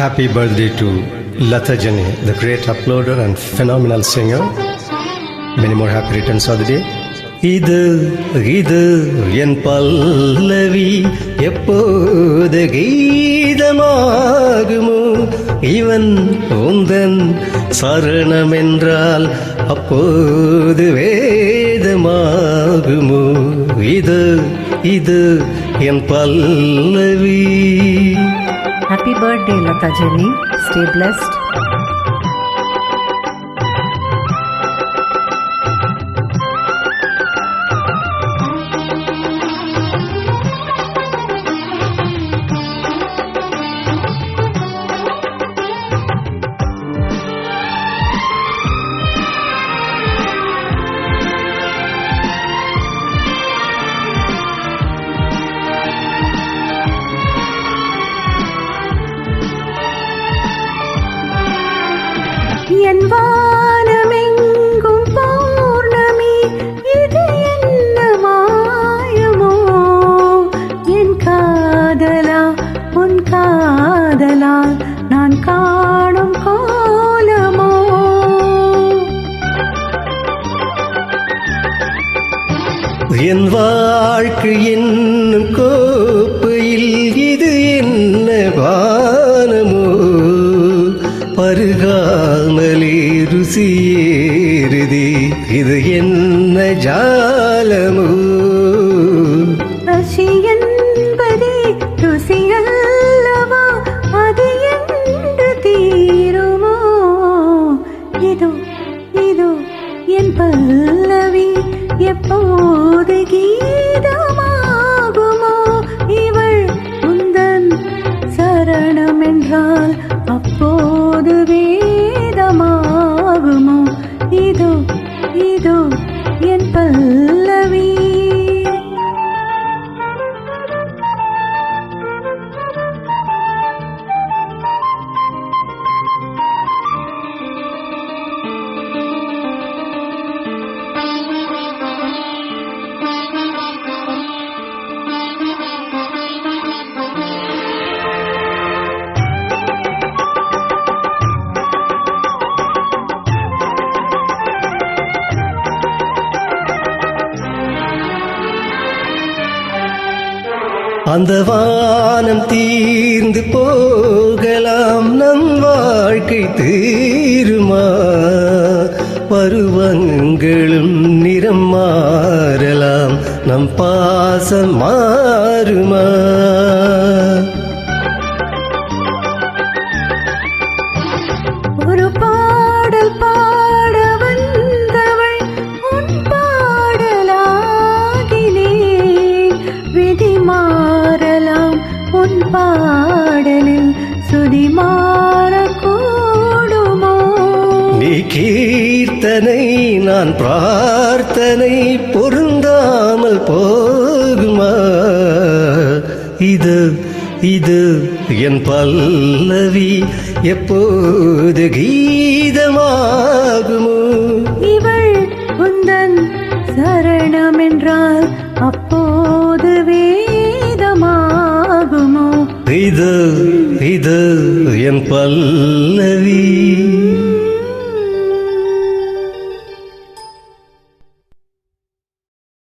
Happy birthday to Lata Jani, the great uploader and phenomenal singer. Many more happy returns of the day. இது என் பல்லவி எப்போது கீதமாகுமோ, இவன் உந்தன் சரணமென்றால் அப்போது வேதமாகுமோ. இது என் பல்லவி. Happy birthday, Lata Jani. Stay blessed. என் வானமெங்கும் பௌர்ணமி, இது என்ன மாயமோ, என் காதலா உன் காதலா நான் காணும் கோலமோ. என் வாழ்க்கை என்னும் கோப்பையில் இது என்ன வானமோ, பருகாமலே ருசியேறுதே இது என்ன ஜாலமோ. ரசி என்பதே ருசியல்லவா, அது என்று தீருமோ. இதோ என் பல்லவி எப்போது கீதமாகுமோ, இவள் உந்தன் சரணம் என்றால் அப்போது வேதமாகுமோ. இதோ என் பல்லவி. அந்த வானம் தீர்ந்து போகலாம், நம் வாழ்க்கை தீருமா. பருவங்களும் நிறம் மாறலாம், நம் பாசம் மாறுமா. ஒரு பாடல் பாட வந்தவள் உன் பாடலாகினேன், விதி மாறலாம் உன் பாடலில் சுதி மாறக்கூடுமோ. நீ கீர்த்தனை நான் பிரார்த்தனை பொருந்தாமல் போகுமா. இது என் பல்லவி எப்போது கீதமாகுமோ. இவள் உந்தன் சரணம் என்றால் அப்போது வேதமாகுமோ. இது என் பல்லவி.